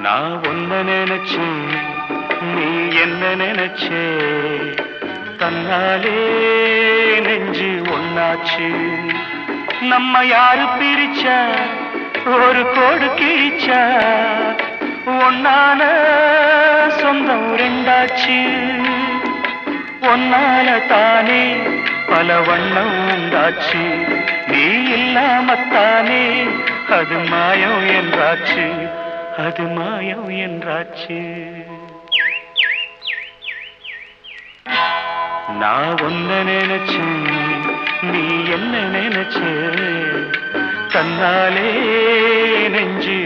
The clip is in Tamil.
நான் ஒன்ன நினைச்சேன், நீ என்ன நினைச்சே, தன்னாலே நெஞ்சு ஒன்னாச்சு. நம்ம யாரு பிரிச்சா, ஒரு கோடு கிழிச்சா, ஒன்னால சொந்தம் ரெண்டாச்சு. ஒன்னால தானே பல வண்ணம் உண்டாச்சு. நீ இல்லாமத்தானே அது மாயம் என்றாச்சு, அது மாயம் என்றாச்சு. நான் ஒன்ன நினைச்சேன், நீ என்ன நினைச்சே, தன்னாலே நெஞ்சு